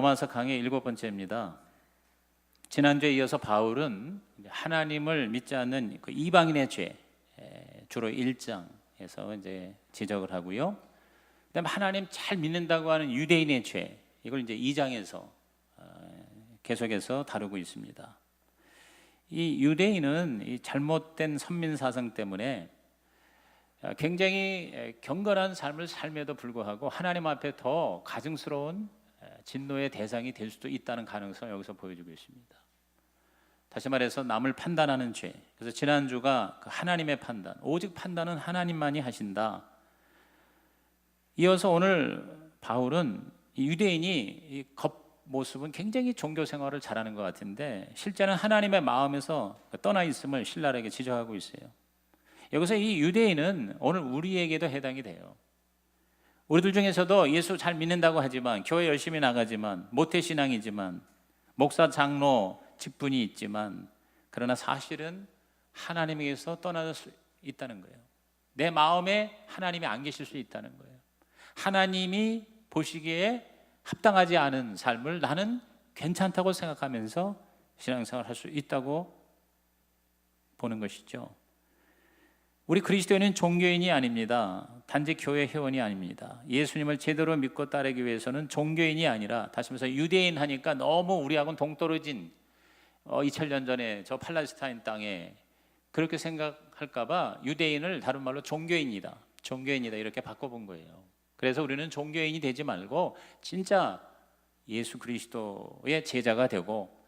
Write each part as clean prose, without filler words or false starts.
로마서 강의 7번째입니다. 지난주에 이어서 바울은 하나님을 믿지 않는 그 이방인의 죄, 주로 1장에서 이제 지적을 하고요. 그다음에 하나님 잘 믿는다고 하는 유대인의 죄, 이걸 이제 2장에서 계속해서 다루고 있습니다. 이 유대인은 이 잘못된 선민 사상 때문에 굉장히 경건한 삶을 삶에도 불구하고 하나님 앞에 더 가증스러운 진노의 대상이 될 수도 있다는 가능성을 여기서 보여주고 있습니다. 다시 말해서 남을 판단하는 죄. 그래서 지난주가 그 하나님의 판단, 오직 판단은 하나님만이 하신다. 이어서 오늘 바울은 이 유대인이 이 겉모습은 굉장히 종교 생활을 잘하는 것 같은데 실제는 하나님의 마음에서 떠나 있음을 신랄하게 지적하고 있어요. 여기서 이 유대인은 오늘 우리에게도 해당이 돼요. 우리들 중에서도 예수 잘 믿는다고 하지만, 교회 열심히 나가지만, 모태신앙이지만, 목사, 장로, 직분이 있지만, 그러나 사실은 하나님에게서 떠날 수 있다는 거예요. 내 마음에 하나님이 안 계실 수 있다는 거예요. 하나님이 보시기에 합당하지 않은 삶을 나는 괜찮다고 생각하면서 신앙생활을 할 수 있다고 보는 것이죠. 우리 그리스도인은 종교인이 아닙니다. 단지 교회 회원이 아닙니다. 예수님을 제대로 믿고 따르기 위해서는 종교인이 아니라, 다시 말해서 유대인 하니까 너무 우리하고는 동떨어진 2000년 전에 저 팔레스타인 땅에 그렇게 생각할까 봐 유대인을 다른 말로 종교인이다 이렇게 바꿔본 거예요. 그래서 우리는 종교인이 되지 말고 진짜 예수 그리스도의 제자가 되고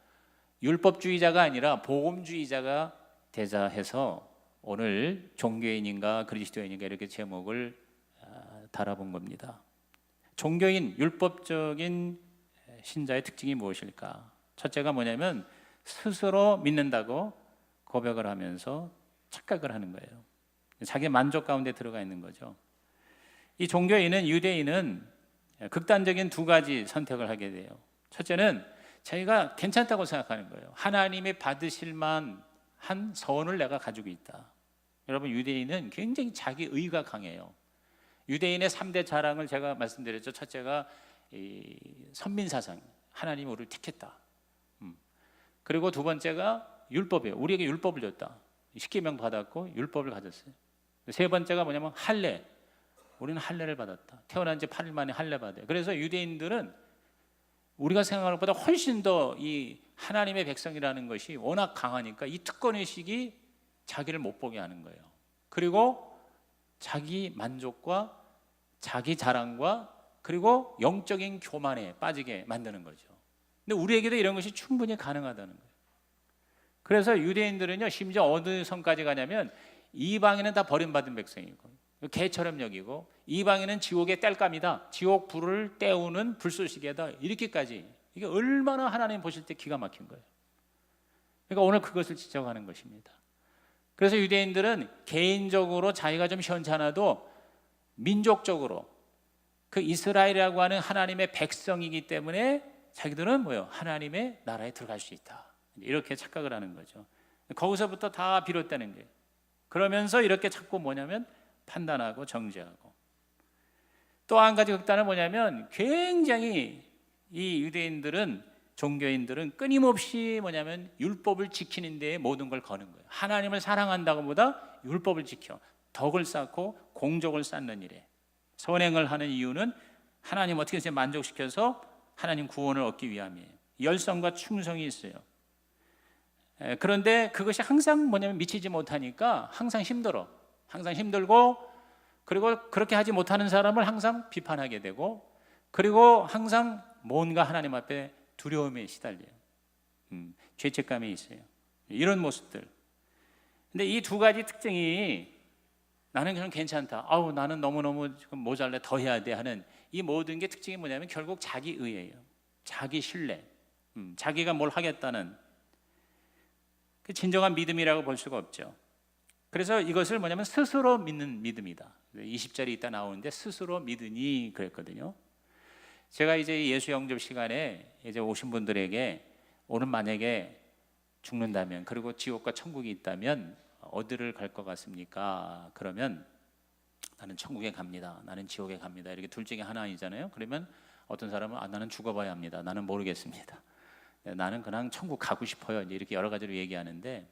율법주의자가 아니라 복음주의자가 되자 해서 오늘 종교인인가 그리스도인인가 이렇게 제목을 달아본 겁니다. 종교인, 율법적인 신자의 특징이 무엇일까? 첫째가 뭐냐면 스스로 믿는다고 고백을 하면서 착각을 하는 거예요. 자기 만족 가운데 들어가 있는 거죠. 이 종교인은, 유대인은 극단적인 두 가지 선택을 하게 돼요. 첫째는 자기가 괜찮다고 생각하는 거예요. 하나님이 받으실 만한 선을 내가 가지고 있다. 여러분, 유대인은 굉장히 자기의가 강해요. 유대인의 3대 자랑을 제가 말씀드렸죠. 첫째가 이 선민사상, 하나님이 우리를 택했다. 그리고 두 번째가 율법이에요. 우리에게 율법을 줬다. 십계명 받았고 율법을 가졌어요. 세 번째가 뭐냐면 할례. 우리는 할례를 받았다. 태어난 지 8일 만에 할례 받아요. 그래서 유대인들은 우리가 생각하는 것보다 훨씬 더 이 하나님의 백성이라는 것이 워낙 강하니까 이 특권의식이 자기를 못 보게 하는 거예요. 그리고 자기 만족과 자기 자랑과 그리고 영적인 교만에 빠지게 만드는 거죠. 근데 우리에게도 이런 것이 충분히 가능하다는 거예요. 그래서 유대인들은요, 심지어 어느 선까지 가냐면 이방인은 다 버림받은 백성이고 개처럼 여기고 이방인은 지옥의 땔감이다, 지옥 불을 때우는 불쏘시개다, 이렇게까지. 이게 얼마나 하나님 보실 때 기가 막힌 거예요. 그러니까 오늘 그것을 지적하는 것입니다. 그래서 유대인들은 개인적으로 자기가 좀 시원찮아도 민족적으로 그 이스라엘이라고 하는 하나님의 백성이기 때문에 자기들은 뭐예요? 하나님의 나라에 들어갈 수 있다, 이렇게 착각을 하는 거죠. 거기서부터 다 비롯되는 거예요. 그러면서 이렇게 자꾸 뭐냐면 판단하고 정죄하고. 또 한 가지 극단은 뭐냐면 굉장히 이 유대인들은, 종교인들은 끊임없이 뭐냐면 율법을 지키는 데에 모든 걸 거는 거예요. 하나님을 사랑한다고 보다 율법을 지켜 덕을 쌓고 공적을 쌓는 일에 선행을 하는 이유는 하나님 어떻게 해서 만족시켜서 하나님 구원을 얻기 위함이에요. 열성과 충성이 있어요. 그런데 그것이 항상 뭐냐면 미치지 못하니까 항상 힘들어. 항상 힘들고, 그리고 그렇게 하지 못하는 사람을 항상 비판하게 되고, 그리고 항상 뭔가 하나님 앞에 두려움에 시달려요. 죄책감이 있어요. 이런 모습들. 근데 이 두 가지 특징이 나는 그냥 괜찮다, 아우 나는 너무너무 지금 모자래, 더 해야 돼 하는 이 모든 게 특징이 뭐냐면 결국 자기의예요. 자기 신뢰, 자기가 뭘 하겠다는 그 진정한 믿음이라고 볼 수가 없죠. 그래서 이것을 뭐냐면 스스로 믿는 믿음이다. 20절이 이따 나오는데 스스로 믿으니 그랬거든요. 제가 이제 예수 영접 시간에 이제 오신 분들에게 오늘 만약에 죽는다면, 그리고 지옥과 천국이 있다면 어디를 갈 것 같습니까? 그러면 나는 천국에 갑니다, 나는 지옥에 갑니다, 이렇게 둘 중에 하나이잖아요. 그러면 어떤 사람은 나는 죽어봐야 합니다. 나는 모르겠습니다. 나는 그냥 천국 가고 싶어요. 이제 이렇게 여러 가지로 얘기하는데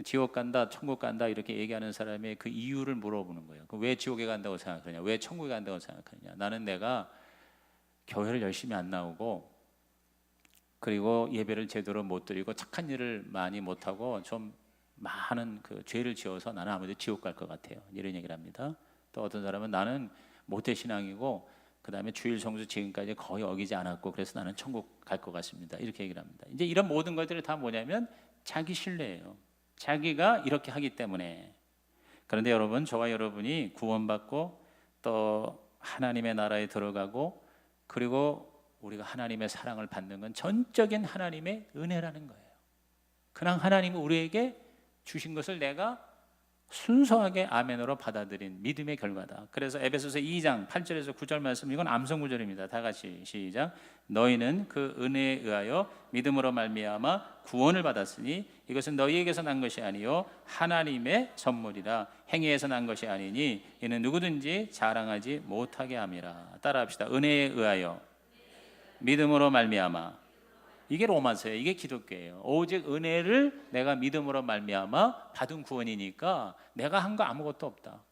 지옥 간다, 천국 간다 이렇게 얘기하는 사람의 그 이유를 물어보는 거예요. 왜 지옥에 간다고 생각하냐? 왜 천국에 간다고 생각하냐? 나는 내가 교회를 열심히 안 나오고 그리고 예배를 제대로 못 드리고 착한 일을 많이 못하고 좀 많은 그 죄를 지어서 나는 아무래도 지옥 갈 것 같아요. 이런 얘기를 합니다. 또 어떤 사람은 나는 모태신앙이고 그 다음에 주일 성수 지금까지 거의 어기지 않았고 그래서 나는 천국 갈 것 같습니다. 이렇게 얘기를 합니다. 이제 이런 모든 것들이 다 뭐냐면 자기 신뢰예요. 자기가 이렇게 하기 때문에. 그런데 여러분, 저와 여러분이 구원받고 또 하나님의 나라에 들어가고 그리고 우리가 하나님의 사랑을 받는 건 전적인 하나님의 은혜라는 거예요. 그냥 하나님이 우리에게 주신 것을 내가 순수하게 아멘으로 받아들인 믿음의 결과다. 그래서 에베소서 2장 8절에서 9절 말씀, 이건 암송 구절입니다. 다 같이 시작. 너희는 그 은혜에 의하여 믿음으로 말미암아 구원을 받았으니 이것은 너희에게서 난 것이 아니요 하나님의 선물이라. 행위에서 난 것이 아니니 이는 누구든지 자랑하지 못하게 함이라. 따라합시다. 은혜에 의하여 믿음으로 말미암아. 이게 로마서예요. 이게 기독교예요. 오직 은혜를 내가 믿음으로 말미암아 받은 구원이니까 내가 한 거 아무것도 없다.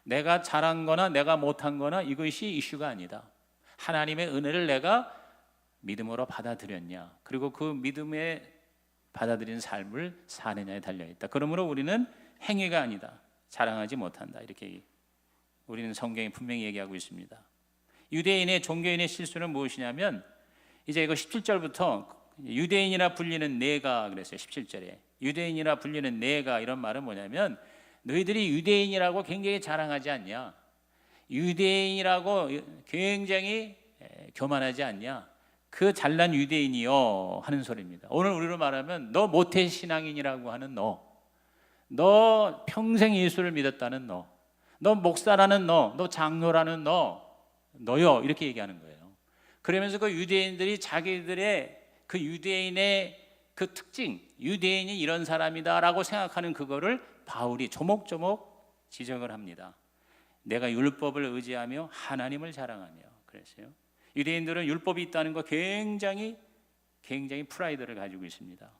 내가 잘한 거나 내가 못한 거나 이것이 이슈가 아니다. 하나님의 은혜를 내가 믿음으로 받아들였냐, 그리고 그 믿음에 받아들인 삶을 사느냐에 달려있다. 그러므로 우리는 행위가 아니다, 자랑하지 못한다. 이렇게 우리는 성경에 분명히 얘기하고 있습니다. 유대인의 종교인의 실수는 무엇이냐면, 이제 이거 17절부터 유대인이라 불리는 내가 그랬어요. 17절에 유대인이라 불리는 내가, 이런 말은 뭐냐면 너희들이 유대인이라고 굉장히 자랑하지 않냐, 유대인이라고 굉장히 교만하지 않냐, 그 잘난 유대인이요 하는 소리입니다. 오늘 우리로 말하면 너 모태신앙인이라고 하는 너 평생 예수를 믿었다는 너 목사라는 너 장로라는 너요, 이렇게 얘기하는 거예요. 그러면서 그 유대인들이 자기들의 그 유대인의 그 특징, 유대인이 이런 사람이다라고 생각하는 그거를 바울이 조목조목 지적을 합니다. 내가 율법을 의지하며 하나님을 자랑하며. 그랬어요. 유대인들은 율법이 있다는 거 굉장히 프라이드를 가지고 있습니다.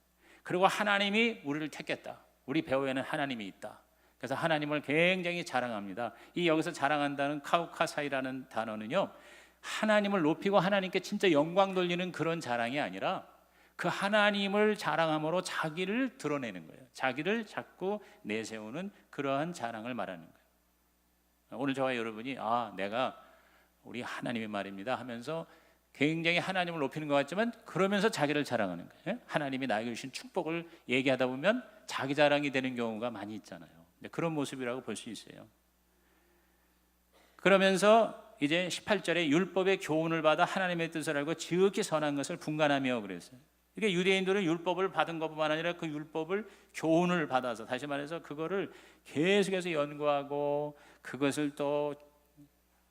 그리고 하나님이 우리를 택했다, 우리 배후에는 하나님이 있다, 그래서 하나님을 굉장히 자랑합니다. 이 여기서 자랑한다는 카우카사이라는 단어는요, 하나님을 높이고 하나님께 진짜 영광 돌리는 그런 자랑이 아니라 그 하나님을 자랑함으로 자기를 드러내는 거예요. 자기를 자꾸 내세우는 그러한 자랑을 말하는 거예요. 오늘 저와 여러분이 내가 우리 하나님의 말입니다 하면서 굉장히 하나님을 높이는 것 같지만 그러면서 자기를 자랑하는 거예요. 하나님이 나에게 주신 축복을 얘기하다 보면 자기 자랑이 되는 경우가 많이 있잖아요. 그런 모습이라고 볼 수 있어요. 그러면서 이제 18절에 율법의 교훈을 받아 하나님의 뜻을 알고 지극히 선한 것을 분간하며 그랬어요. 이게 유대인들은 율법을 받은 것뿐만 아니라 그 율법을 교훈을 받아서, 다시 말해서 그거를 계속해서 연구하고 그것을 또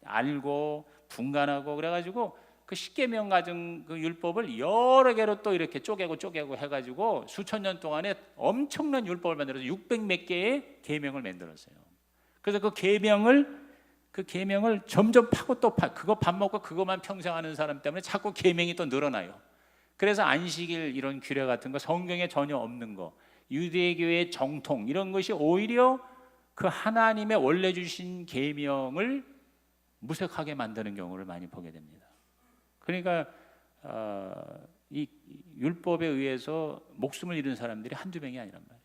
알고 분간하고 그래가지고 그 십계명 가진 그 율법을 여러 개로 또 이렇게 쪼개고 해가지고 수천 년 동안에 엄청난 율법을 만들어서 600 몇 개의 계명을 만들었어요. 그래서 그 계명을 점점 파고 또 그거 밥 먹고 그것만 평생 하는 사람 때문에 자꾸 계명이 또 늘어나요. 그래서 안식일 이런 규례 같은 거 성경에 전혀 없는 거, 유대교의 정통 이런 것이 오히려 그 하나님의 원래 주신 계명을 무색하게 만드는 경우를 많이 보게 됩니다. 그러니까 이 율법에 의해서 목숨을 잃은 사람들이 한두 명이 아니란 말이에요.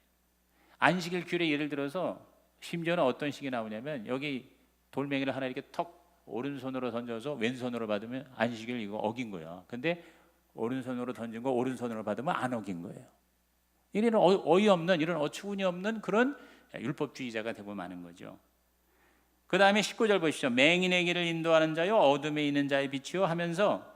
안식일 규례 예를 들어서 심지어는 어떤 식이 나오냐면, 여기 돌멩이를 하나 이렇게 턱 오른손으로 던져서 왼손으로 받으면 안식일 이거 어긴 거야. 근데 오른손으로 던진 거 오른손으로 받으면 안 어긴 거예요. 이런 어이없는, 이런 어처구니 없는 그런 율법주의자가 되고 마는 거죠. 그 다음에 19절 보시죠. 맹인의 길을 인도하는 자요 어둠에 있는 자의 빛이요 하면서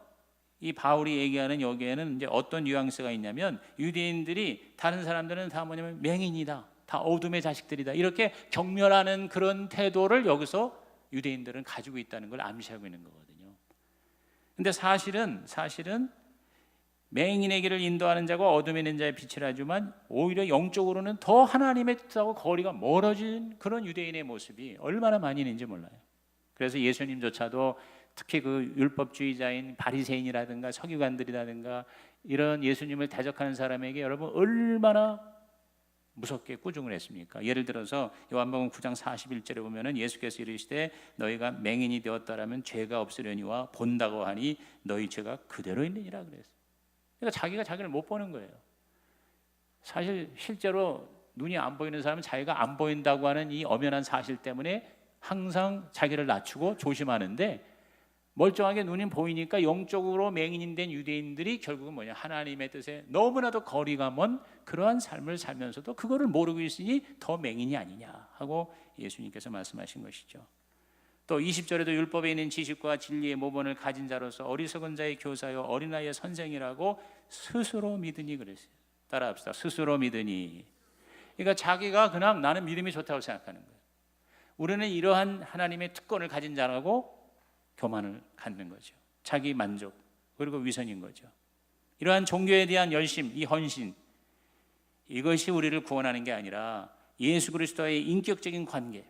이 바울이 얘기하는 여기에는 이제 어떤 뉘앙스가 있냐면, 유대인들이 다른 사람들은 다 뭐냐면 맹인이다, 다 어둠의 자식들이다, 이렇게 경멸하는 그런 태도를 여기서 유대인들은 가지고 있다는 걸 암시하고 있는 거거든요. 근데 사실은 맹인의 길을 인도하는 자고 어둠에 있는 자의 빛이라지만 오히려 영적으로는 더 하나님의 뜻하고 거리가 멀어진 그런 유대인의 모습이 얼마나 많이 있는지 몰라요. 그래서 예수님조차도 특히 그 율법주의자인 바리새인이라든가 서기관들이라든가 이런 예수님을 대적하는 사람에게 여러분 얼마나 무섭게 꾸중을 했습니까? 예를 들어서 요한복음 9장 41절에 보면은 예수께서 이르시되 너희가 맹인이 되었다라면 죄가 없으려니와 본다고 하니 너희 죄가 그대로 있느니라 그랬어요. 그러니까 자기가 자기를 못 보는 거예요. 사실 실제로 눈이 안 보이는 사람은 자기가 안 보인다고 하는 이 엄연한 사실 때문에 항상 자기를 낮추고 조심하는데, 멀쩡하게 눈이 보이니까 영적으로 맹인이 된 유대인들이 결국은 뭐냐, 하나님의 뜻에 너무나도 거리가 먼 그러한 삶을 살면서도 그거를 모르고 있으니 더 맹인이 아니냐 하고 예수님께서 말씀하신 것이죠. 또 20절에도 율법에 있는 지식과 진리의 모본을 가진 자로서 어리석은 자의 교사요 어린아이의 선생이라고 스스로 믿으니 그랬어요. 따라합시다. 스스로 믿으니. 그러니까 자기가 그냥 나는 믿음이 좋다고 생각하는 거예요. 우리는 이러한 하나님의 특권을 가진 자라고 교만을 갖는 거죠. 자기 만족 그리고 위선인 거죠. 이러한 종교에 대한 열심, 이 헌신, 이것이 우리를 구원하는 게 아니라 예수 그리스도와의 인격적인 관계.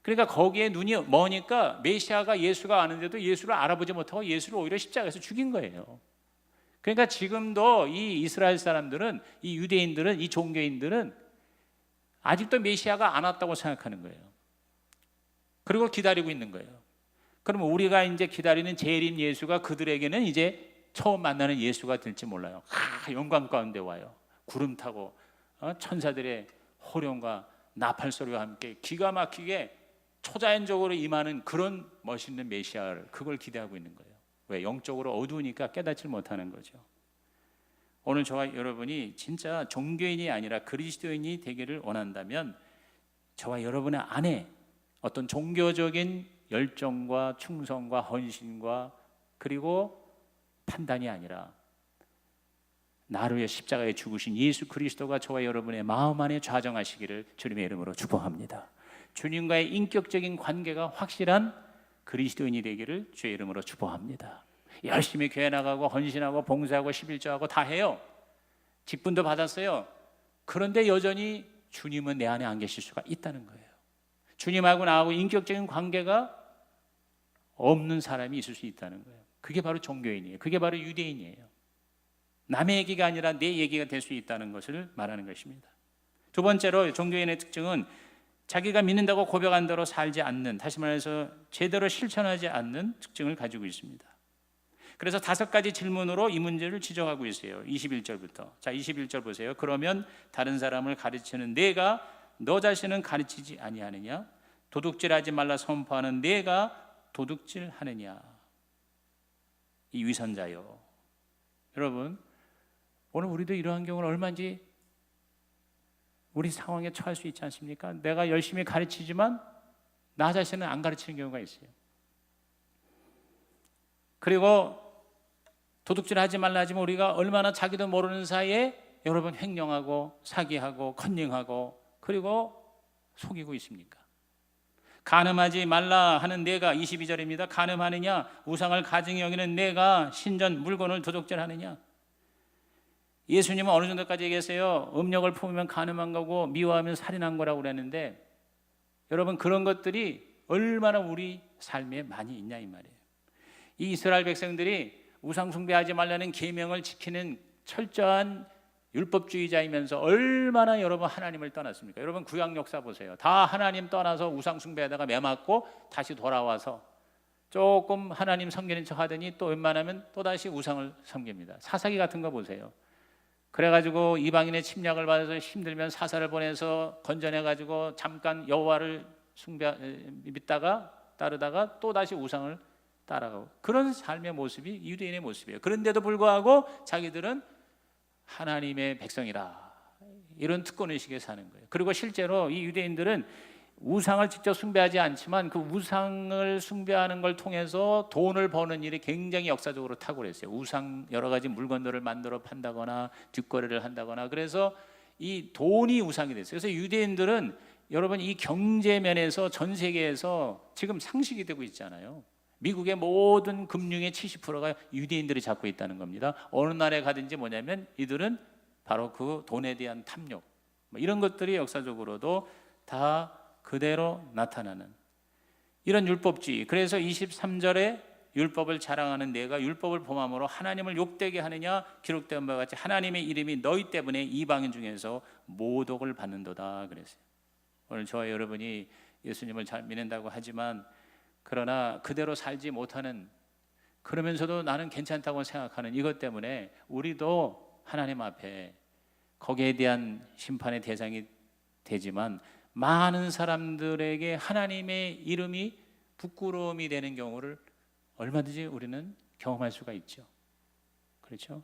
그러니까 거기에 눈이 머니까 메시아가 예수가 아는데도 예수를 알아보지 못하고 예수를 오히려 십자가에서 죽인 거예요. 그러니까 지금도 이 이스라엘 사람들은, 이 유대인들은, 이 종교인들은 아직도 메시아가 안 왔다고 생각하는 거예요. 그리고 기다리고 있는 거예요. 그러면 우리가 이제 기다리는 재림 예수가 그들에게는 이제 처음 만나는 예수가 될지 몰라요. 영광 가운데 와요. 구름 타고 천사들의 호령과 나팔 소리와 함께 기가 막히게 초자연적으로 임하는 그런 멋있는 메시아를, 그걸 기대하고 있는 거예요. 왜? 영적으로 어두우니까 깨닫지 못하는 거죠. 오늘 저와 여러분이 진짜 종교인이 아니라 그리스도인이 되기를 원한다면 저와 여러분의 안에 어떤 종교적인 열정과 충성과 헌신과 그리고 판단이 아니라 나를 위해 십자가에 죽으신 예수 그리스도가 저와 여러분의 마음 안에 좌정하시기를 주님의 이름으로 축복합니다. 주님과의 인격적인 관계가 확실한 그리스도인이 되기를 주의 이름으로 축복합니다. 열심히 교회 나가고 헌신하고 봉사하고 11조하고 다 해요. 직분도 받았어요. 그런데 여전히 주님은 내 안에 안 계실 수가 있다는 거예요. 주님하고 나하고 인격적인 관계가 없는 사람이 있을 수 있다는 거예요. 그게 바로 종교인이에요. 그게 바로 유대인이에요. 남의 얘기가 아니라 내 얘기가 될 수 있다는 것을 말하는 것입니다. 두 번째로 종교인의 특징은 자기가 믿는다고 고백한 대로 살지 않는, 다시 말해서 제대로 실천하지 않는 특징을 가지고 있습니다. 그래서 5가지 질문으로 이 문제를 지적하고 있어요. 21절부터. 자, 21절 보세요. 그러면 다른 사람을 가르치는 내가 너 자신은 가르치지 아니하느냐? 도둑질하지 말라 선포하는 내가 도둑질하느냐? 이 위선자요. 여러분, 오늘 우리도 이러한 경우는 얼마인지 우리 상황에 처할 수 있지 않습니까? 내가 열심히 가르치지만 나 자신은 안 가르치는 경우가 있어요. 그리고 도둑질하지 말라 하지만 우리가 얼마나 자기도 모르는 사이에 여러분 횡령하고 사기하고 컨닝하고 그리고 속이고 있습니까? 간음하지 말라 하는 내가, 22절입니다. 간음하느냐? 우상을 가증히 여기는 내가 신전 물건을 도둑질하느냐? 예수님은 어느 정도까지 얘기했어요? 음력을 품으면 간음한 거고 미워하면 살인한 거라고 그랬는데, 여러분 그런 것들이 얼마나 우리 삶에 많이 있냐 이 말이에요. 이 이스라엘 백성들이 우상 숭배하지 말라는 계명을 지키는 철저한 율법주의자이면서 얼마나 여러분 하나님을 떠났습니까? 여러분 구약 역사 보세요. 다 하나님 떠나서 우상 숭배하다가 매맞고 다시 돌아와서 조금 하나님 섬기는 척 하더니 또 웬만하면 또다시 우상을 섬깁니다. 사사기 같은 거 보세요. 그래가지고 이방인의 침략을 받아서 힘들면 사사를 보내서 건져내가지고 잠깐 여호와를 믿다가 따르다가 또다시 우상을 따라가고, 그런 삶의 모습이 유대인의 모습이에요. 그런데도 불구하고 자기들은 하나님의 백성이라, 이런 특권의식에 사는 거예요. 그리고 실제로 이 유대인들은 우상을 직접 숭배하지 않지만 그 우상을 숭배하는 걸 통해서 돈을 버는 일이 굉장히 역사적으로 탁월했어요. 우상 여러 가지 물건들을 만들어 판다거나 뒷거래를 한다거나, 그래서 이 돈이 우상이 됐어요. 그래서 유대인들은 여러분 이 경제 면에서 전 세계에서 지금 상식이 되고 있잖아요. 미국의 모든 금융의 70%가 유대인들이 잡고 있다는 겁니다. 어느 나라에 가든지 뭐냐면 이들은 바로 그 돈에 대한 탐욕, 이런 것들이 역사적으로도 다 그대로 나타나는 이런 율법주의. 그래서 23절에 율법을 자랑하는 내가 율법을 범함으로 하나님을 욕되게 하느냐? 기록된 바와 같이 하나님의 이름이 너희 때문에 이방인 중에서 모독을 받는도다 그랬어요. 오늘 저와 여러분이 예수님을 잘 믿는다고 하지만 그러나 그대로 살지 못하는, 그러면서도 나는 괜찮다고 생각하는 이것 때문에 우리도 하나님 앞에 거기에 대한 심판의 대상이 되지만 많은 사람들에게 하나님의 이름이 부끄러움이 되는 경우를 얼마든지 우리는 경험할 수가 있죠. 그렇죠?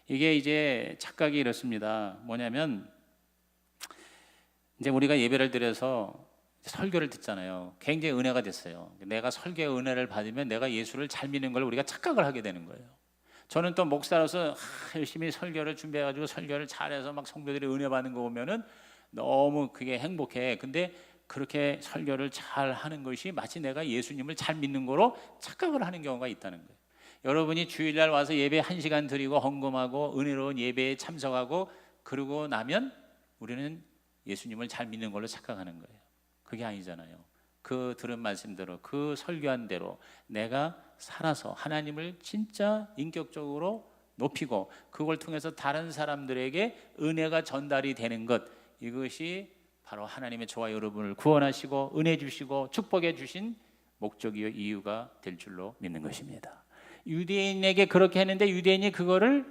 이게 이제 착각이 이렇습니다. 뭐냐면 이제 우리가 예배를 드려서 설교를 듣잖아요. 굉장히 은혜가 됐어요. 내가 설교의 은혜를 받으면 내가 예수를 잘 믿는 걸 우리가 착각을 하게 되는 거예요. 저는 또 목사로서 열심히 설교를 준비해가지고 설교를 잘해서 막 성도들이 은혜 받는 거 보면은 너무 그게 행복해. 근데 그렇게 설교를 잘 하는 것이 마치 내가 예수님을 잘 믿는 거로 착각을 하는 경우가 있다는 거예요. 여러분이 주일날 와서 예배 1시간 드리고 헌금하고 은혜로운 예배에 참석하고 그러고 나면 우리는 예수님을 잘 믿는 걸로 착각하는 거예요. 그게 아니잖아요. 그 들은 말씀대로 그 설교한 대로 내가 살아서 하나님을 진짜 인격적으로 높이고 그걸 통해서 다른 사람들에게 은혜가 전달이 되는 것, 이것이 바로 하나님의 저와 여러분을 구원하시고 은혜 주시고 축복해 주신 목적이요 이유가 될 줄로 믿는 것입니다. 유대인에게 그렇게 했는데 유대인이 그거를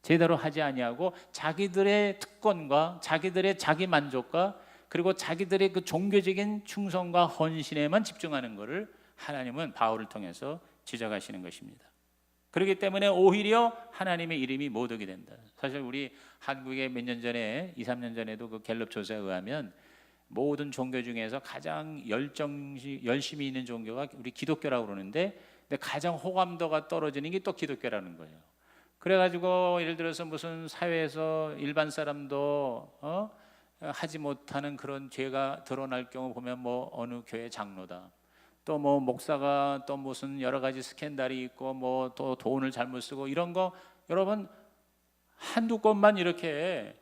제대로 하지 아니하고 자기들의 특권과 자기들의 자기 만족과 그리고 자기들의 그 종교적인 충성과 헌신에만 집중하는 것을 하나님은 바울을 통해서 지적하시는 것입니다. 그렇기 때문에 오히려 하나님의 이름이 모독이 된다. 사실 우리 한국에 몇 년 전에 2, 3년 전에도 그 갤럽 조사에 의하면 모든 종교 중에서 가장 열심히 있는 종교가 우리 기독교라고 그러는데 근데 가장 호감도가 떨어지는 게 또 기독교라는 거예요. 그래가지고 예를 들어서 무슨 사회에서 일반 사람도 하지 못하는 그런 죄가 드러날 경우 보면 뭐 어느 교회 장로다, 또 뭐 목사가 또 무슨 여러 가지 스캔들이 있고 뭐 또 돈을 잘못 쓰고 이런 거 여러분 한두 건만 이렇게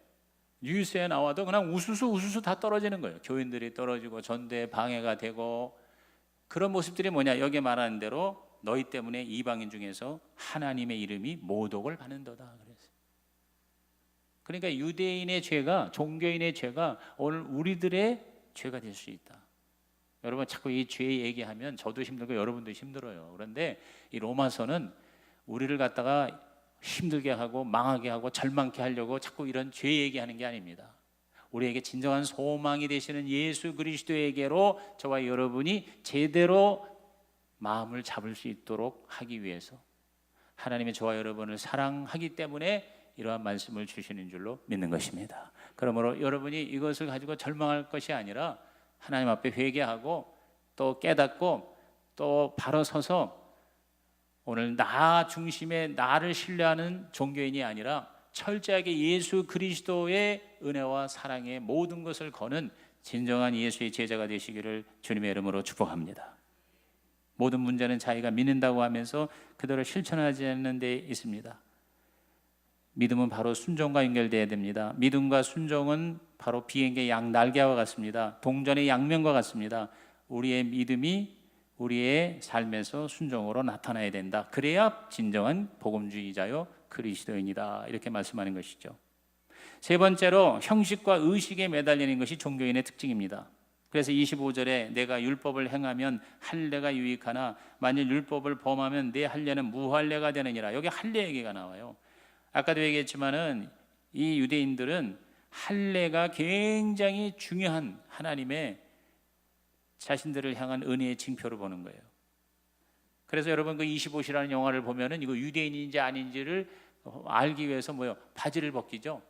뉴스에 나와도 그냥 우수수 다 떨어지는 거예요. 교인들이 떨어지고 전도에 방해가 되고 그런 모습들이 뭐냐, 여기 말하는 대로 너희 때문에 이방인 중에서 하나님의 이름이 모독을 받는도다 그랬어요. 그러니까 유대인의 죄가, 종교인의 죄가 오늘 우리들의 죄가 될 수 있다. 여러분 자꾸 이 죄 얘기하면 저도 힘들고 여러분도 힘들어요. 그런데 이 로마서는 우리를 갖다가 힘들게 하고 망하게 하고 절망케 하려고 자꾸 이런 죄 얘기하는 게 아닙니다. 우리에게 진정한 소망이 되시는 예수 그리스도에게로 저와 여러분이 제대로 마음을 잡을 수 있도록 하기 위해서 하나님의 저와 여러분을 사랑하기 때문에 이러한 말씀을 주시는 줄로 믿는 것입니다. 그러므로 여러분이 이것을 가지고 절망할 것이 아니라 하나님 앞에 회개하고 또 깨닫고 또 바로 서서 오늘 나 중심의 나를 신뢰하는 종교인이 아니라 철저하게 예수 그리스도의 은혜와 사랑의 모든 것을 거는 진정한 예수의 제자가 되시기를 주님의 이름으로 축복합니다. 모든 문제는 자기가 믿는다고 하면서 그대로 실천하지 않는 데 있습니다. 믿음은 바로 순종과 연결되어야 됩니다. 믿음과 순종은 바로 비행기의 양 날개와 같습니다. 동전의 양면과 같습니다. 우리의 믿음이 우리의 삶에서 순종으로 나타나야 된다. 그래야 진정한 복음주의자요 그리스도인이다. 이렇게 말씀하는 것이죠. 세 번째로 형식과 의식에 매달리는 것이 종교인의 특징입니다. 그래서 25절에 내가 율법을 행하면 할례가 유익하나 만일 율법을 범하면 내 할례는 무할례가 되느니라. 여기 할례 얘기가 나와요. 아까도 얘기했지만은 이 유대인들은 할례가 굉장히 중요한 하나님의 자신들을 향한 은혜의 징표를 보는 거예요. 그래서 여러분 그 25시라는 영화를 보면은 이거 유대인인지 아닌지를 알기 위해서 바지를 벗기죠.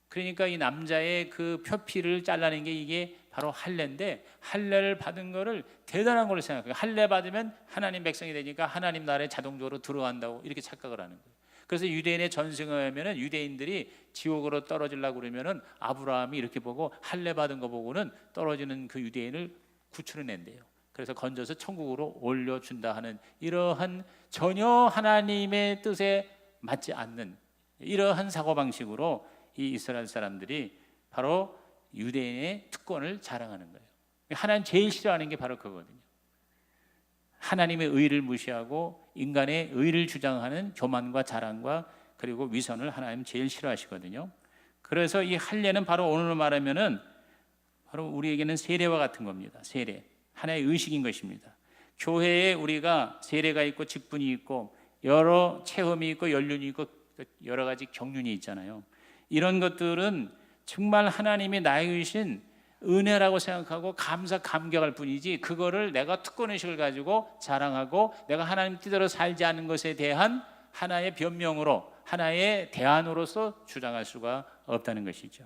그러니까 이 남자의 그 표피를 잘라낸 게 이게 바로 할례인데 할례를 받은 거를 대단한 걸로 생각해요. 할례 받으면 하나님 백성이 되니까 하나님 나라에 자동적으로 들어간다고 이렇게 착각을 하는 거예요. 그래서 유대인의 전승에 하면은 유대인들이 지옥으로 떨어지려고 그러면은 아브라함이 이렇게 보고 할례 받은 거 보고는 떨어지는 그 유대인을 구출해낸대요. 그래서 건져서 천국으로 올려준다 하는 이러한 전혀 하나님의 뜻에 맞지 않는 이러한 사고방식으로 이 이스라엘 사람들이 바로 유대인의 특권을 자랑하는 거예요. 하나님 제일 싫어하는 게 바로 그거거든요. 하나님의 의를 무시하고 인간의 의를 주장하는 교만과 자랑과 그리고 위선을 하나님 제일 싫어하시거든요. 그래서 이 할례는 바로 오늘 말하면은 바로 우리에게는 세례와 같은 겁니다. 세례, 하나의 의식인 것입니다. 교회에 우리가 세례가 있고 직분이 있고 여러 체험이 있고 연륜이 있고 여러 가지 경륜이 있잖아요. 이런 것들은 정말 하나님이 나에게 주신 은혜라고 생각하고 감격할 뿐이지, 그거를 내가 특권의식을 가지고 자랑하고 내가 하나님 뜻대로 살지 않는 것에 대한 하나의 변명으로, 하나의 대안으로서 주장할 수가 없다는 것이죠.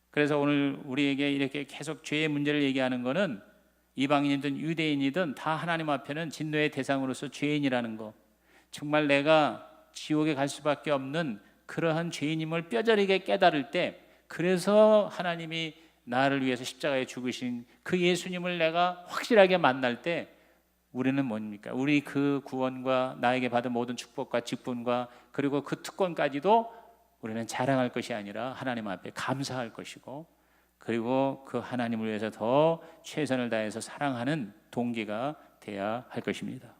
그래서 오늘 우리에게 이렇게 계속 죄의 문제를 얘기하는 것은 이방인이든 유대인이든 다 하나님 앞에는 진노의 대상으로서 죄인이라는 거, 정말 내가 지옥에 갈 수밖에 없는 그러한 죄인임을 뼈저리게 깨달을 때, 그래서 하나님이 나를 위해서 십자가에 죽으신 그 예수님을 내가 확실하게 만날 때 우리는 뭡니까? 우리 그 구원과 나에게 받은 모든 축복과 직분과 그리고 그 특권까지도 우리는 자랑할 것이 아니라 하나님 앞에 감사할 것이고, 그리고 그 하나님을 위해서 더 최선을 다해서 사랑하는 동기가 돼야 할 것입니다.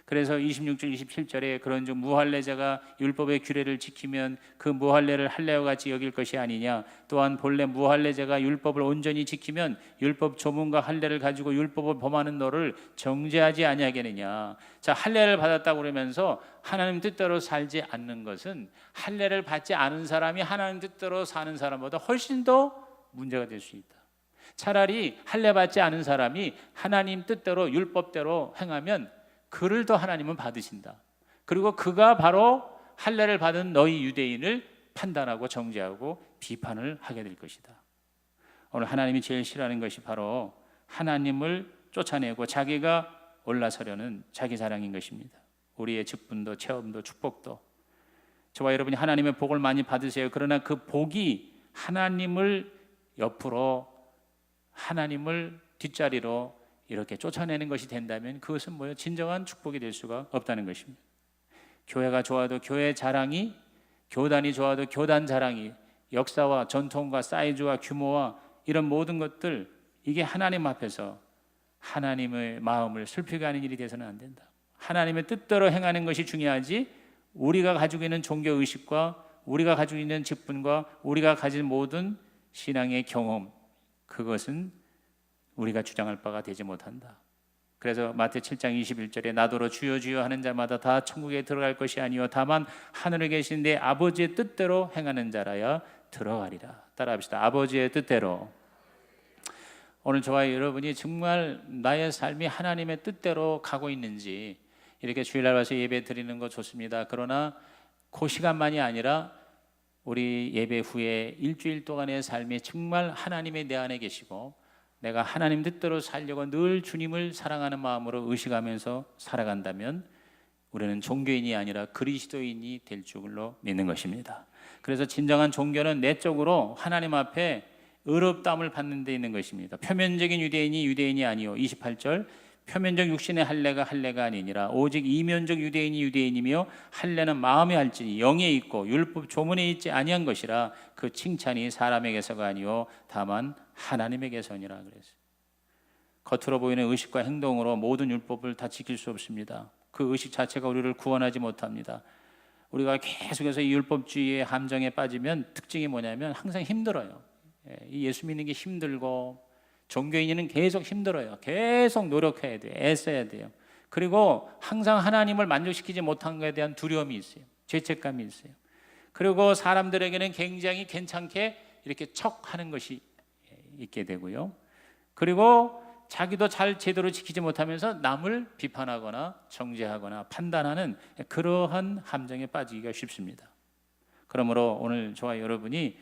그래서 26절 27절에 그런즉 무할례자가 율법의 규례를 지키면 그 무할례를 할례와 같이 여길 것이 아니냐, 또한 본래 무할례자가 율법을 온전히 지키면 율법 조문과 할례를 가지고 율법을 범하는 너를 정죄하지 아니하겠느냐. 자, 할례를 받았다고 그러면서 하나님 뜻대로 살지 않는 것은 할례를 받지 않은 사람이 하나님 뜻대로 사는 사람보다 훨씬 더 문제가 될 수 있다. 차라리 할례 받지 않은 사람이 하나님 뜻대로 율법대로 행하면 그를 더 하나님은 받으신다. 그리고 그가 바로 할례를 받은 너희 유대인을 판단하고 정죄하고 비판을 하게 될 것이다. 오늘 하나님이 제일 싫어하는 것이 바로 하나님을 쫓아내고 자기가 올라서려는 자기 자랑인 것입니다. 우리의 직분도 체험도 축복도, 저와 여러분이 하나님의 복을 많이 받으세요. 그러나 그 복이 하나님을 옆으로, 하나님을 뒷자리로 이렇게 쫓아내는 것이 된다면 그것은 뭐예요? 진정한 축복이 될 수가 없다는 것입니다. 교회가 좋아도 교회 자랑이, 교단이 좋아도 교단 자랑이, 역사와 전통과 사이즈와 규모와 이런 모든 것들, 이게 하나님 앞에서 하나님의 마음을 슬프게 하는 일이 돼서는 안 된다. 하나님의 뜻대로 행하는 것이 중요하지, 우리가 가지고 있는 종교의식과 우리가 가지고 있는 직분과 우리가 가진 모든 신앙의 경험, 그것은 우리가 주장할 바가 되지 못한다. 그래서 마태 7장 21절에 나더러 주여 주여 하는 자마다 다 천국에 들어갈 것이 아니요 다만 하늘에 계신 내 아버지의 뜻대로 행하는 자라야 들어가리라. 따라합시다. 아버지의 뜻대로. 오늘 저와 여러분이 정말 나의 삶이 하나님의 뜻대로 가고 있는지, 이렇게 주일날 와서 예배 드리는 거 좋습니다. 그러나 그 시간만이 아니라 우리 예배 후에 일주일 동안의 삶이 정말 하나님의 내 안에 계시고 내가 하나님 뜻대로 살려고 늘 주님을 사랑하는 마음으로 의식하면서 살아간다면 우리는 종교인이 아니라 그리스도인이 될 줄로 믿는 것입니다. 그래서 진정한 종교는 내적으로 하나님 앞에 의롭다함을 받는 데 있는 것입니다. 표면적인 유대인이 유대인이 아니요, 28절 표면적 육신의 할례가 할례가 아니니라 오직 이면적 유대인이 유대인이며 할례는 마음에 할지니 영에 있고 율법 조문에 있지 아니한 것이라 그 칭찬이 사람에게서가 아니요 다만 하나님에게서니라. 그랬어요. 겉으로 보이는 의식과 행동으로 모든 율법을 다 지킬 수 없습니다. 그 의식 자체가 우리를 구원하지 못합니다. 우리가 계속해서 이 율법주의의 함정에 빠지면 특징이 뭐냐면 항상 힘들어요. 이 예수 믿는 게 힘들고, 종교인은 계속 힘들어요. 계속 노력해야 돼요. 애써야 돼요. 그리고 항상 하나님을 만족시키지 못한 것에 대한 두려움이 있어요. 죄책감이 있어요. 그리고 사람들에게는 굉장히 괜찮게 이렇게 척하는 것이 있게 되고요. 그리고 자기도 잘 제대로 지키지 못하면서 남을 비판하거나 정죄하거나 판단하는 그러한 함정에 빠지기가 쉽습니다. 그러므로 오늘 저와 여러분이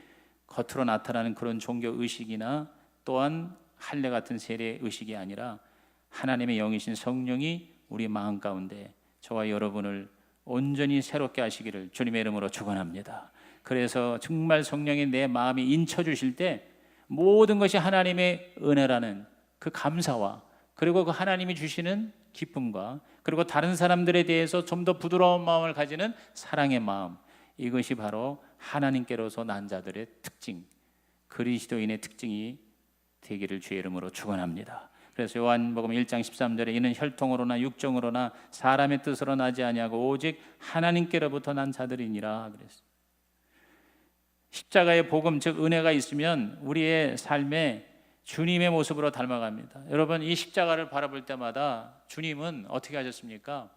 겉으로 나타나는 그런 종교 의식이나 또한 할례 같은 세례 의식이 아니라 하나님의 영이신 성령이 우리 마음 가운데 저와 여러분을 온전히 새롭게 하시기를 주님의 이름으로 축원합니다. 그래서 정말 성령이 내 마음에 인쳐 주실 때 모든 것이 하나님의 은혜라는 그 감사와 그리고 그 하나님이 주시는 기쁨과 그리고 다른 사람들에 대해서 좀 더 부드러운 마음을 가지는 사랑의 마음, 이것이 바로 하나님께로서 난 자들의 특징, 그리스도인의 특징이 되기를 주의 이름으로 축원합니다. 그래서 요한복음 1장 13절에 이는 혈통으로나 육정으로나 사람의 뜻으로 나지 아니하고 오직 하나님께로부터 난 자들이니라 그랬어요. 십자가의 복음 즉 은혜가 있으면 우리의 삶에 주님의 모습으로 닮아갑니다. 여러분 이 십자가를 바라볼 때마다 주님은 어떻게 하셨습니까?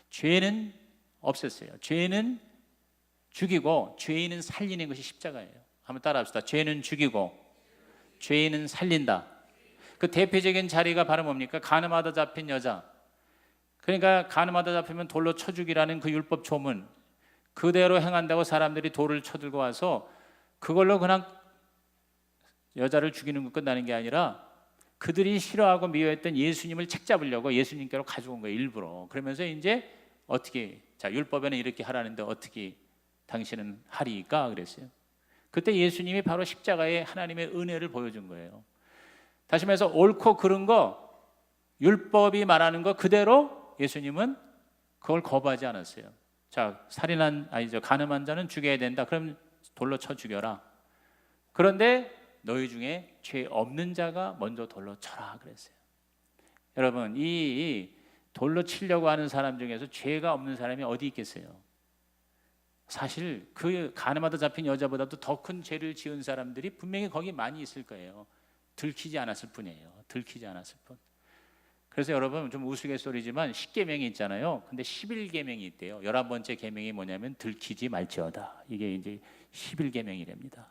죄는 없앴어요. 죄는 죽이고 죄인은 살리는 것이 십자가예요. 한번 따라합시다. 죄는 죽이고 죄인은 살린다. 그 대표적인 자리가 바로 뭡니까? 간음하다 잡힌 여자. 그러니까 간음하다 잡히면 돌로 쳐 죽이라는 그 율법 조문 그대로 행한다고 사람들이 돌을 쳐들고 와서 그걸로 그냥 여자를 죽이는 것 끝나는 게 아니라 그들이 싫어하고 미워했던 예수님을 책잡으려고 예수님께로 가져온 거예요. 일부러. 그러면서 이제 어떻게 자 율법에는 이렇게 하라는데 어떻게 당신은 하리까 그랬어요. 그때 예수님이 바로 십자가에 하나님의 은혜를 보여준 거예요. 다시 말해서 옳고 그른 거 율법이 말하는 거 그대로 예수님은 그걸 거부하지 않았어요. 자 간음한 자는 죽여야 된다. 그럼 돌로 쳐 죽여라. 그런데 너희 중에 죄 없는 자가 먼저 돌로 쳐라 그랬어요. 여러분 이 돌로 치려고 하는 사람 중에서 죄가 없는 사람이 어디 있겠어요? 사실 그 간음하다 잡힌 여자보다도 더 큰 죄를 지은 사람들이 분명히 거기 많이 있을 거예요. 들키지 않았을 뿐이에요. 들키지 않았을 뿐. 그래서 여러분 좀 우스갯소리지만 10계명이 있잖아요. 근데 11계명이 있대요. 11번째 계명이 뭐냐면 들키지 말지어다. 이게 이제 11계명이랍니다.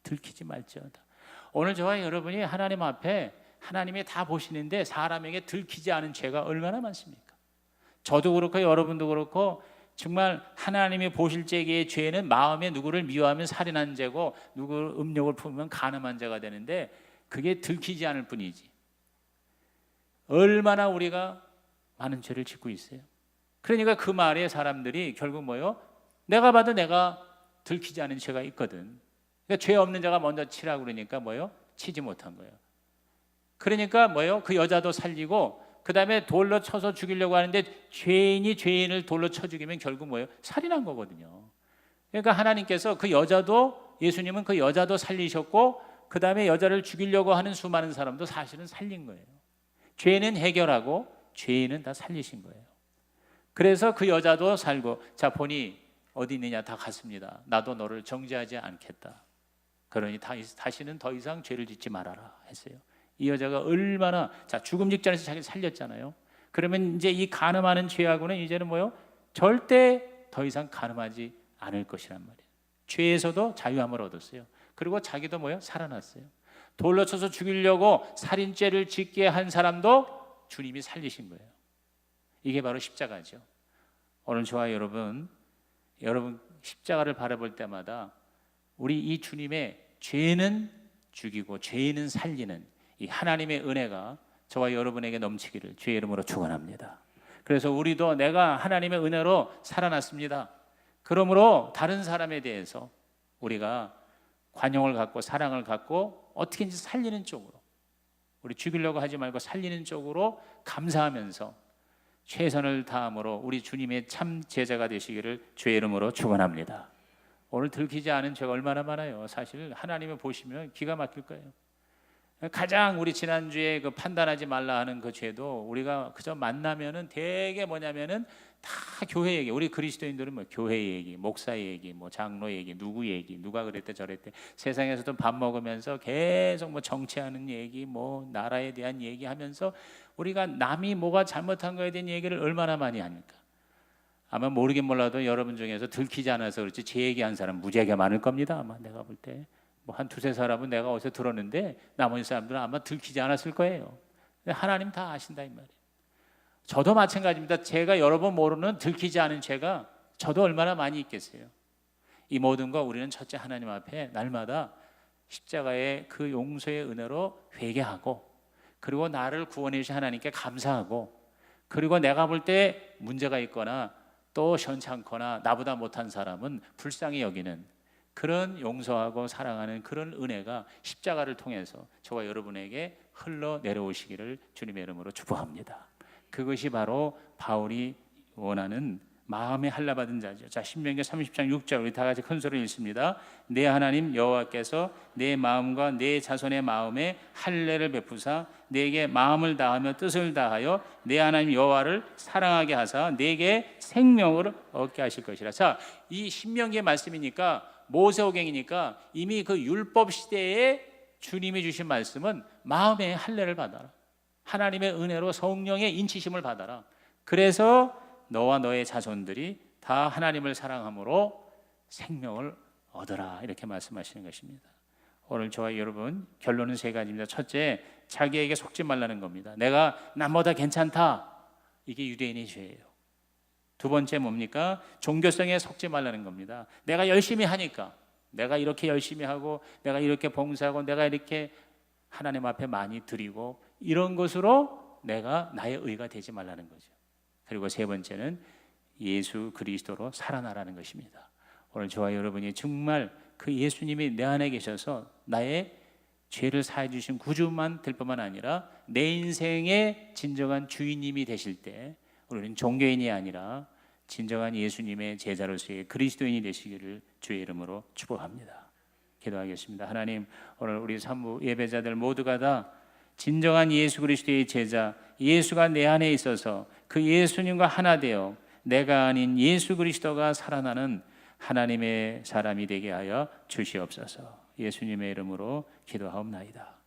들키지 말지어다. 오늘 저와 여러분이 하나님 앞에 하나님이 다 보시는데 사람에게 들키지 않은 죄가 얼마나 많습니까? 저도 그렇고 여러분도 그렇고 정말 하나님이 보실 때의 죄는 마음에 누구를 미워하면 살인한 죄고 누구를 음욕을 품으면 간음한 죄가 되는데 그게 들키지 않을 뿐이지. 얼마나 우리가 많은 죄를 짓고 있어요. 그러니까 그 말에 사람들이 결국 뭐요? 내가 봐도 내가 들키지 않은 죄가 있거든. 그러니까 죄 없는 자가 먼저 치라고 그러니까 뭐요? 치지 못한 거예요. 그러니까 뭐요? 그 여자도 살리고 그 다음에 돌로 쳐서 죽이려고 하는데 죄인이 죄인을 돌로 쳐 죽이면 결국 뭐예요? 살인한 거거든요. 그러니까 하나님께서 그 여자도 예수님은 그 여자도 살리셨고 그 다음에 여자를 죽이려고 하는 수많은 사람도 사실은 살린 거예요. 죄는 해결하고 죄인은 다 살리신 거예요. 그래서 그 여자도 살고 자 보니 어디 있느냐 다 갔습니다. 나도 너를 정죄하지 않겠다. 그러니 다시는 더 이상 죄를 짓지 말아라 했어요. 이 여자가 얼마나 죽음 직전에서 자기를 살렸잖아요. 그러면 이제 이 간음하는 죄하고는 이제는 뭐요? 절대 더 이상 간음하지 않을 것이란 말이에요. 죄에서도 자유함을 얻었어요. 그리고 자기도 뭐요? 살아났어요. 돌로 쳐서 죽이려고 살인죄를 짓게 한 사람도 주님이 살리신 거예요. 이게 바로 십자가죠. 오늘 저와 여러분 십자가를 바라볼 때마다 우리 이 주님의 죄는 죽이고 죄인은 살리는 이 하나님의 은혜가 저와 여러분에게 넘치기를 주의 이름으로 축원합니다. 그래서 우리도 내가 하나님의 은혜로 살아났습니다. 그러므로 다른 사람에 대해서 우리가 관용을 갖고 사랑을 갖고 어떻게든지 살리는 쪽으로 우리 죽이려고 하지 말고 살리는 쪽으로 감사하면서 최선을 다함으로 우리 주님의 참 제자가 되시기를 주의 이름으로 축원합니다. 오늘 들키지 않은 죄가 얼마나 많아요. 사실 하나님을 보시면 기가 막힐 거예요. 가장 우리 지난주에 그 판단하지 말라 하는 그 죄도 우리가 그저 만나면은 되게 뭐냐면은 다 교회 얘기. 우리 그리스도인들은 뭐 교회 얘기, 목사 얘기, 뭐 장로 얘기, 누구 얘기, 누가 그랬대 저랬대. 세상에서도 밥 먹으면서 계속 뭐 정치하는 얘기, 뭐 나라에 대한 얘기하면서 우리가 남이 뭐가 잘못한 거에 대한 얘기를 얼마나 많이 합니까? 아마 모르긴 몰라도 여러분 중에서 들키지 않아서 그렇지 제 얘기한 사람 무지하게 많을 겁니다. 아마 내가 볼 때. 뭐 한 두세 사람은 내가 어디서 들었는데 나머지 사람들은 아마 들키지 않았을 거예요. 근데 하나님 다 아신다 이 말이에요. 저도 마찬가지입니다. 제가 여러 번 모르는 들키지 않은 죄가 저도 얼마나 많이 있겠어요. 이 모든 거 우리는 첫째 하나님 앞에 날마다 십자가의 그 용서의 은혜로 회개하고 그리고 나를 구원해 주신 하나님께 감사하고 그리고 내가 볼 때 문제가 있거나 또 시원찮거나 나보다 못한 사람은 불쌍히 여기는 그런 용서하고 사랑하는 그런 은혜가 십자가를 통해서 저와 여러분에게 흘러 내려오시기를 주님의 이름으로 축복합니다. 그것이 바로 바울이 원하는 마음에 할례받은 자죠. 자, 신명기 30장 6절 우리 다 같이 큰 소리로 읽습니다. 내 하나님 여호와께서 내 마음과 내 자손의 마음에 할례를 베푸사 내게 마음을 다하며 뜻을 다하여 내 하나님 여호와를 사랑하게 하사 내게 생명을 얻게 하실 것이라. 자, 이 신명기의 말씀이니까, 모세오경이니까 이미 그 율법 시대에 주님이 주신 말씀은 마음의 할례를 받아라. 하나님의 은혜로 성령의 인치심을 받아라. 그래서 너와 너의 자손들이 다 하나님을 사랑함으로 생명을 얻어라. 이렇게 말씀하시는 것입니다. 오늘 저와 여러분 결론은 세 가지입니다. 첫째, 자기에게 속지 말라는 겁니다. 내가 남보다 괜찮다. 이게 유대인의 죄예요. 두 번째 뭡니까? 종교성에 속지 말라는 겁니다. 내가 열심히 하니까, 내가 이렇게 열심히 하고, 내가 이렇게 봉사하고, 내가 이렇게 하나님 앞에 많이 드리고, 이런 것으로 내가 나의 의가 되지 말라는 거죠. 그리고 세 번째는 예수 그리스도로 살아나라는 것입니다. 오늘 저와 여러분이 정말 그 예수님이 내 안에 계셔서 나의 죄를 사해 주신 구주만 될 뿐만 아니라 내 인생의 진정한 주인님이 되실 때 우리는 종교인이 아니라 진정한 예수님의 제자로서의 그리스도인이 되시기를 주의 이름으로 축복합니다. 기도하겠습니다. 하나님, 오늘 우리 산부 예배자들 모두가 다 진정한 예수 그리스도의 제자, 예수가 내 안에 있어서 그 예수님과 하나 되어 내가 아닌 예수 그리스도가 살아나는 하나님의 사람이 되게 하여 주시옵소서. 예수님의 이름으로 기도하옵나이다.